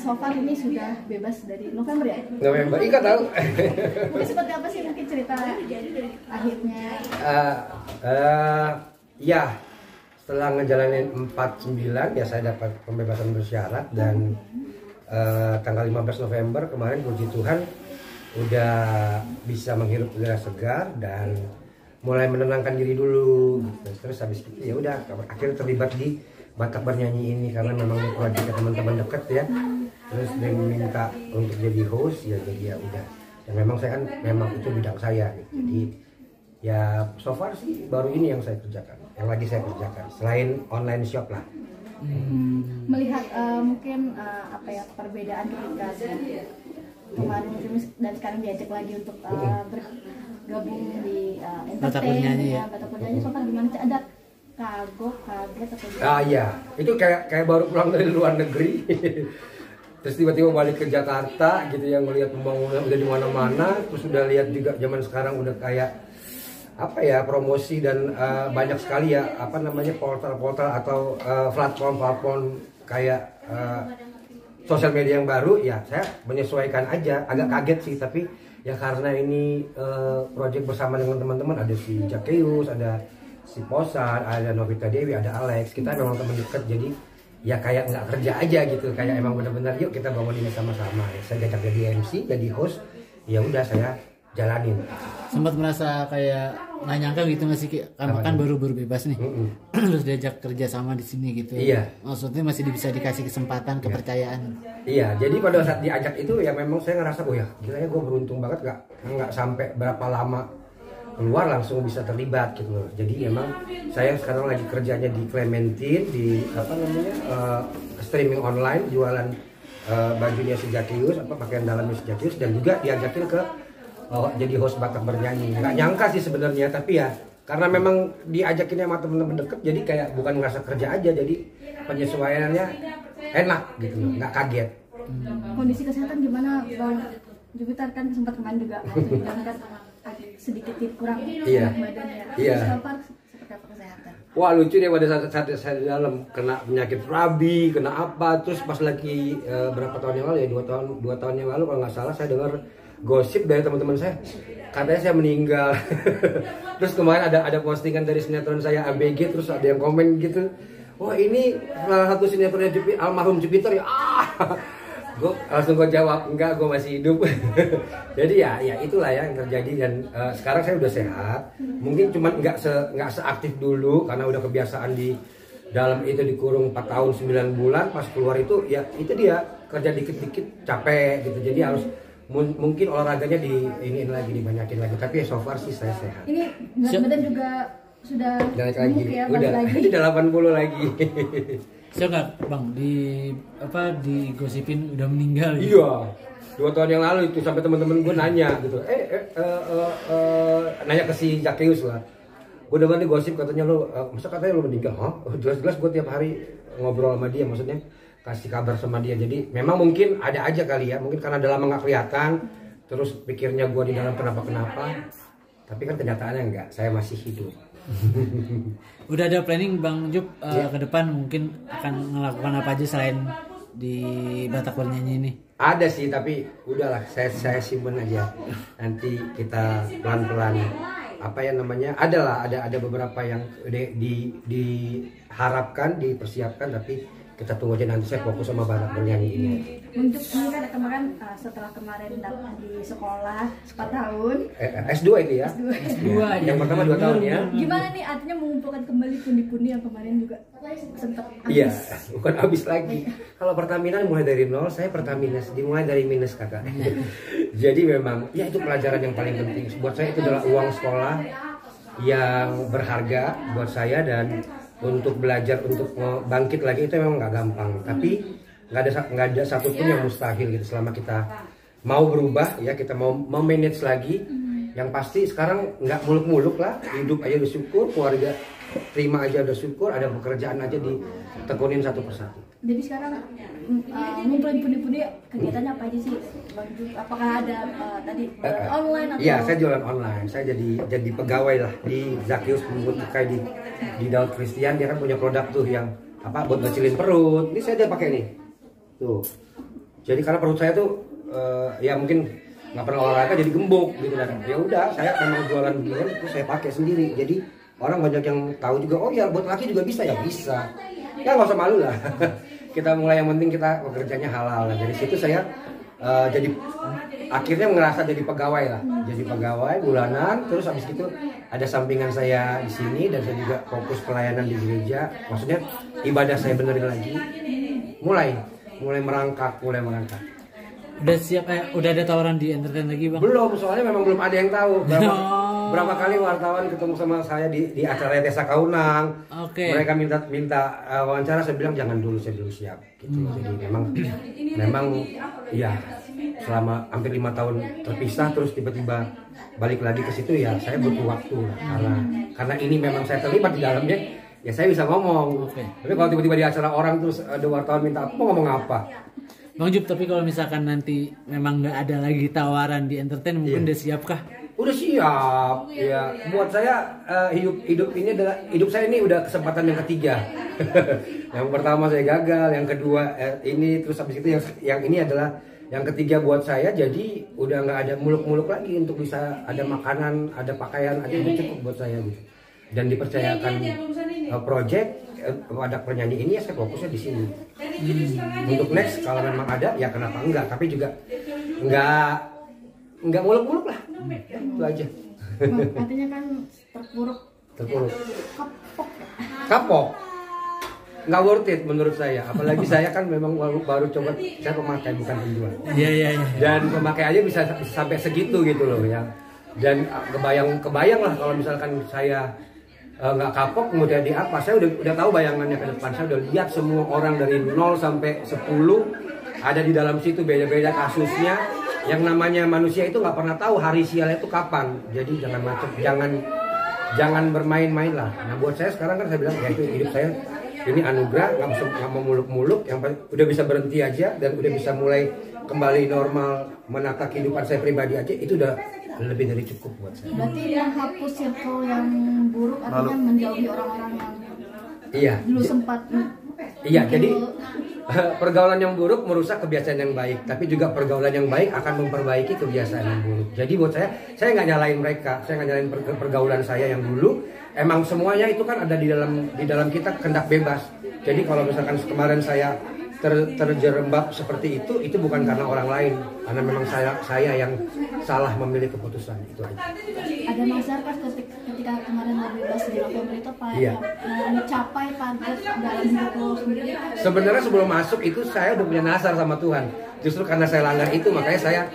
so far ini sudah bebas dari November ya? November, Ika tahu. Mungkin seperti apa sih mungkin cerita akhirnya? Ya, setelah ngejalanin 49 ya saya dapat pembebasan bersyarat dan tanggal 15 November kemarin puji Tuhan udah bisa menghirup udara segar dan mulai menenangkan diri dulu. Terus habis itu ya udah akhirnya terlibat di Batak Bernyanyi ini karena memang proyeknya teman-teman deket ya. Terus dia minta untuk jadi host ya, jadi ya udah. Dan memang saya kan memang itu bidang saya gitu. Jadi ya so far sih baru ini yang saya kerjakan, yang lagi saya kerjakan selain online shop lah. Melihat mungkin apa ya perbedaan ketika kemarin dan sekarang diajak lagi untuk bergabung di Batak Bernyanyi ya. Batak Bernyanyi so far gimana? Ada kaget atau gimana? Iya, itu kayak baru pulang dari luar negeri. Terus tiba-tiba balik ke Jakarta gitu yang melihat pembangunan udah di mana-mana, terus udah lihat juga zaman sekarang udah kayak apa ya promosi dan banyak sekali ya apa namanya portal-portal atau platform-platform kayak sosial media yang baru ya. Saya menyesuaikan aja, agak kaget sih, tapi ya karena ini project bersama dengan teman-teman, ada si Jakeus, ada si Posan, ada Novita Dewi, ada Alex, kita memang teman dekat, jadi ya kayak nggak kerja aja gitu, kayak emang benar-benar yuk kita bangun ini sama-sama. Ya, saya diajak jadi MC, jadi host, ya udah saya jalanin. Sempat merasa kayak nggak nyangka gitu nggak sih, kan baru bebas nih, terus diajak kerja sama di sini gitu. Iya. Maksudnya masih bisa dikasih kesempatan, kepercayaan. Iya, jadi pada saat diajak itu ya memang saya ngerasa oh ya gila ya gue beruntung banget nggak sampai berapa lama keluar langsung bisa terlibat gitu loh. Jadi memang saya sekarang lagi kerjanya di Clementine di apa namanya streaming online jualan bajunya si Jakius, apa pakaian dalamnya si Jakius, dan juga diajakin ke jadi host Batak Bernyanyi. Nggak nyangka sih sebenarnya, tapi ya karena memang diajakin sama temen-temen deket, jadi kayak bukan ngerasa kerja aja, jadi penyesuaiannya enak gitu loh, nggak kaget. Kondisi kesehatan gimana Bang Jupiter? Kan sempat kemarin juga kan sedikit kurang Iya. badannya. Iya. Seperti apa kesehatan? Wah lucu deh pada saat saya di dalam kena penyakit Rabi, kena apa, terus pas lagi berapa tahun yang lalu ya, 2 tahun yang lalu kalau nggak salah saya dengar gosip dari teman-teman saya, katanya saya meninggal. Terus kemarin ada postingan dari sinetron saya ABG, terus ada yang komen gitu, wah ini salah satu sinetronnya almarhum Jupiter ya. Gue langsung jawab enggak, gue masih hidup. Jadi ya itulah ya yang terjadi, dan sekarang saya udah sehat, mungkin cuma nggak seaktif dulu karena udah kebiasaan di dalam itu dikurung 4 tahun 9 bulan, pas keluar itu ya itu dia kerja dikit-dikit capek gitu, jadi harus mungkin olahraganya diiniin lagi, dibanyakin lagi, tapi ya so far sih saya sehat. Ini berat badan juga sudah naik lagi, ya, udah lagi. 80 lagi. Saya nggak bang digosipin udah meninggal gitu. Iya, 2 tahun yang lalu itu sampai teman-teman gue nanya gitu, nanya ke si Jakeus lah, gue dengar nih gosip katanya lo, masa katanya lo meninggal? Hah? Jelas-jelas gue tiap hari ngobrol sama dia, maksudnya kasih kabar sama dia. Jadi memang mungkin ada aja kali ya, mungkin karena udah lama nggak kelihatan, terus pikirnya gue di dalam kenapa, tapi kan kenyataannya enggak, saya masih hidup. Udah ada planning Bang Jup ke depan mungkin akan melakukan apa aja selain di Batak Bernyanyi ini? Ada sih, tapi udahlah saya simpen aja, nanti kita pelan-pelan apa ya namanya, ada beberapa yang diharapkan, dipersiapkan, tapi kita tunggu aja, nanti saya fokus sama Batak Bernyanyi ini. Untuk ini kan kemarin setelah kemarin di sekolah 4 tahun S2 itu ya? S2. Yang pertama 2 tahun ya. Gimana nih artinya mengumpulkan kembali pundi-pundi yang kemarin juga sempat habis? Iya, bukan habis lagi. Kalau Pertamina mulai dari nol, saya Pertamina dimulai dari minus kakak. Jadi memang ya itu pelajaran yang paling penting buat saya, itu adalah uang sekolah yang berharga buat saya, dan untuk belajar untuk bangkit lagi itu memang nggak gampang, tapi nggak ada satupun yang mustahil gitu selama kita mau berubah ya, kita mau manage lagi. Yang pasti sekarang nggak muluk-muluk lah, hidup aja bersyukur, keluarga terima aja udah syukur, ada pekerjaan aja ditekunin satu persatu. Jadi sekarang ngumpulin pundi-pundi kegiatannya apa aja sih Bang Jup? Apakah ada tadi online atau? Iya, saya jualan online. Saya jadi pegawai lah di Zakius kayak di Daud Christian, dia kan punya produk tuh yang apa buat ngecilin perut. Ini saya dia pakai nih. Tuh. Jadi karena perut saya tuh ya mungkin nggak pernah olahraga jadi gembok gitu kan. Ya udah, saya memang jualan beginian itu saya pakai sendiri. Jadi orang banyak yang tahu juga, oh ya buat laki juga bisa, ya bisa. Ya nggak usah malu lah. Kita mulai, yang penting kita bekerjanya halal. Nah, dari situ saya jadi akhirnya ngerasa jadi pegawai lah. Jadi pegawai bulanan, terus habis itu ada sampingan saya di sini dan saya juga fokus pelayanan di gereja. Maksudnya ibadah saya benerin lagi. Mulai merangkak. Udah siap, udah ada tawaran di entertain lagi bang? Belum, soalnya memang belum ada yang tahu. Berapa kali wartawan ketemu sama saya di acara Tesa Kaunang. Mereka minta wawancara, saya bilang jangan dulu, saya belum siap. Gitu. Jadi memang ya selama hampir 5 tahun terpisah terus tiba-tiba balik lagi ke situ, ya saya butuh waktu karena ini memang saya terlibat di dalamnya, ya saya bisa ngomong. Tapi kalau tiba-tiba di acara orang terus ada wartawan minta apa, ngomong apa? Bang Jup, tapi kalau misalkan nanti memang nggak ada lagi tawaran di entertain, mungkin udah siapkah? Udah siap, ya. Buat saya hidup saya ini udah kesempatan yang ketiga. Yang pertama saya gagal, yang kedua ini, terus habis itu yang ini adalah yang ketiga buat saya. Jadi udah nggak ada muluk-muluk lagi untuk bisa ada makanan, ada pakaian, aja udah cukup buat saya gitu. Dan dipercayakan project ada penyanyi ini, ya saya fokusnya di sini. Untuk next kalau memang ada, ya kenapa enggak? Tapi juga enggak muluk-muluk lah. Itu aja. Artinya kan terpuruk. Kapok. Nggak worth it menurut saya. Apalagi saya kan memang baru coba, saya pemakai bukan penjual. Iya. Dan pemakai aja bisa sampai segitu gitu loh ya. Dan kebayang lah kalau misalkan saya nggak kapok kemudian di apa, saya udah tahu bayangannya ke depan. Saya udah lihat semua orang dari 0 sampai 10 ada di dalam situ, beda-beda kasusnya. Yang namanya manusia itu nggak pernah tahu hari sialnya itu kapan. Jadi jangan bermain-main lah. Nah buat saya sekarang kan saya bilang ya itu hidup saya ini anugerah, nggak mau muluk-muluk, yang udah bisa berhenti aja dan udah bisa mulai kembali normal menata kehidupan saya pribadi aja, itu udah lebih dari cukup buat saya. Berarti menghapus circle yang buruk, artinya menjauhi orang-orang yang dulu sempat. Iya, jadi pergaulan yang buruk merusak kebiasaan yang baik, tapi juga pergaulan yang baik akan memperbaiki kebiasaan yang buruk. Jadi buat saya nggak nyalain mereka, saya nggak nyalain pergaulan saya yang dulu. Emang semuanya itu kan ada di dalam kita kehendak bebas. Jadi kalau misalkan kemarin saya terjerembab seperti itu bukan karena orang lain, karena memang saya yang salah memilih keputusan itu aja. Ada masyarakat ketika kemarin bebas di November itu apa yang mencapai target dalam hidup lo sendiri? Sebenarnya sebelum masuk itu saya udah punya nasar sama Tuhan. Justru karena saya langgar itu makanya saya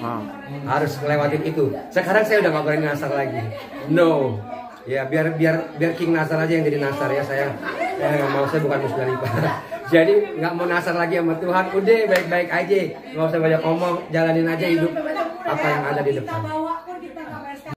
harus ngelewatin itu. Sekarang saya udah nggak berani nasar lagi. No. Ya biar King Nasar aja yang jadi nasar ya, saya nggak mau, saya bukan Musdalifah. Jadi nggak mau nasar lagi sama Tuhan, udah baik-baik aja, nggak usah banyak ngomong, jalanin aja hidup apa yang ada di depan.